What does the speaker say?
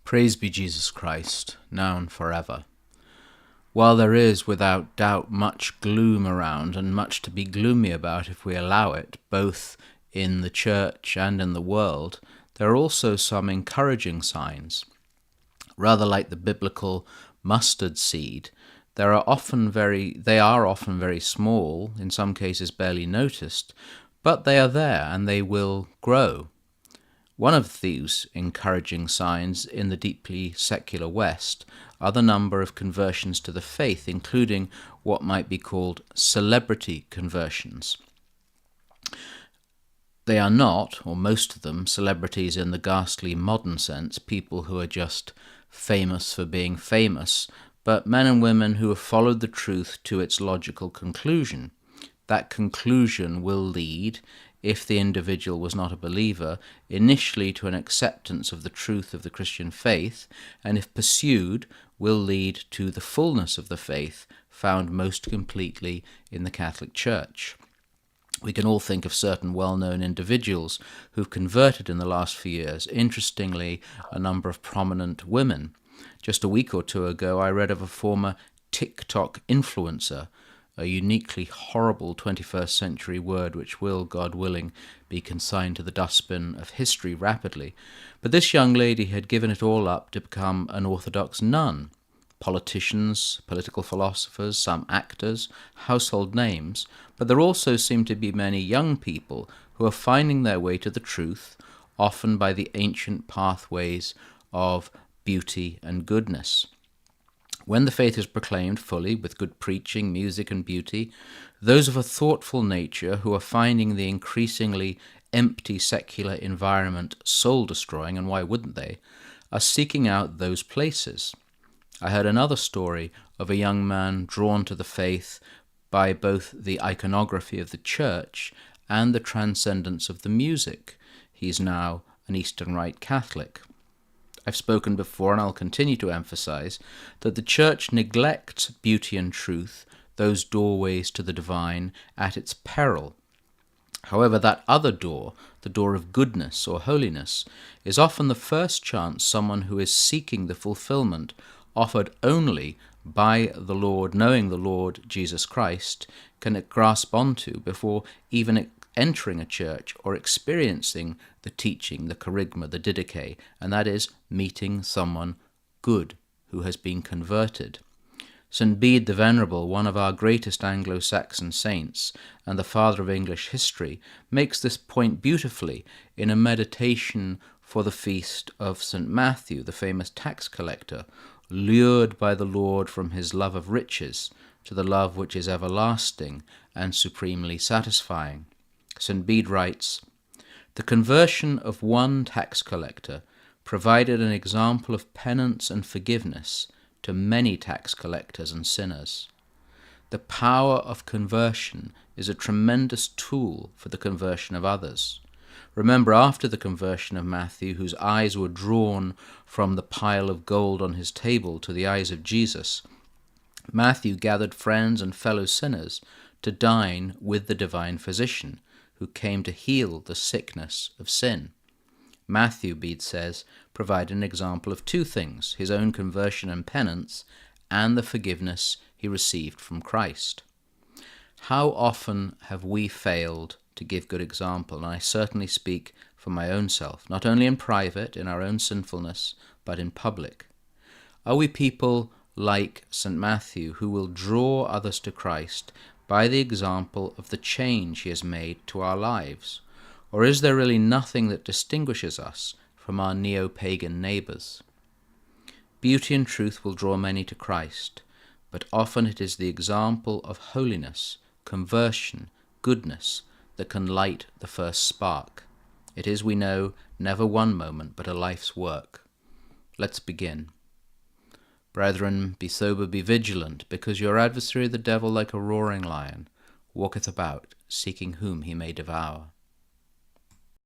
Praise be Jesus Christ, now and forever. While there is without doubt much gloom around and much to be gloomy about if we allow it, both in the church and in the world, there are also some encouraging signs. Rather like the biblical mustard seed, they are often very small, in some cases barely noticed, but they are there and they will grow. One of these encouraging signs in the deeply secular West are the number of conversions to the faith, including what might be called celebrity conversions. They are not, or most of them, celebrities in the ghastly modern sense, people who are just famous for being famous, but men and women who have followed the truth to its logical conclusion. That conclusion will lead, if the individual was not a believer, initially to an acceptance of the truth of the Christian faith, and if pursued, will lead to the fullness of the faith found most completely in the Catholic Church. We can all think of certain well-known individuals who've converted in the last few years. Interestingly, a number of prominent women. Just a week or two ago, I read of a former TikTok influencer, a uniquely horrible 21st century word which will, God willing, be consigned to the dustbin of history rapidly. But this young lady had given it all up to become an Orthodox nun. Politicians, political philosophers, some actors, household names, but there also seem to be many young people who are finding their way to the truth, often by the ancient pathways of beauty and goodness. When the faith is proclaimed fully with good preaching, music and beauty, those of a thoughtful nature who are finding the increasingly empty secular environment soul-destroying, and why wouldn't they, are seeking out those places. I heard another story of a young man drawn to the faith by both the iconography of the church and the transcendence of the music. He's now an Eastern Rite Catholic. I've spoken before, and I'll continue to emphasize, that the Church neglects beauty and truth, those doorways to the divine, at its peril. However, that other door, the door of goodness or holiness, is often the first chance someone who is seeking the fulfillment offered only by the Lord, knowing the Lord Jesus Christ, can grasp onto before even entering a church or experiencing the teaching, the kerygma, the didache, and that is meeting someone good who has been converted. St. Bede the Venerable, one of our greatest Anglo-Saxon saints and the father of English history, makes this point beautifully in a meditation for the feast of St. Matthew, the famous tax collector, lured by the Lord from his love of riches to the love which is everlasting and supremely satisfying. St. Bede writes, "The conversion of one tax collector provided an example of penance and forgiveness to many tax collectors and sinners. The power of conversion is a tremendous tool for the conversion of others. Remember, after the conversion of Matthew, whose eyes were drawn from the pile of gold on his table to the eyes of Jesus, Matthew gathered friends and fellow sinners to dine with the divine physician, who came to heal the sickness of sin. Matthew, Bede says, provided an example of two things, his own conversion and penance, and the forgiveness he received from Christ." How often have we failed to give good example? And I certainly speak for my own self, not only in private, in our own sinfulness, but in public. Are we people like St. Matthew, who will draw others to Christ by the example of the change he has made to our lives? Or is there really nothing that distinguishes us from our neo-pagan neighbours? Beauty and truth will draw many to Christ, but often it is the example of holiness, conversion, goodness that can light the first spark. It is, we know, never one moment, but a life's work. Let's begin. Brethren, be sober, be vigilant, because your adversary the devil, like a roaring lion, walketh about, seeking whom he may devour.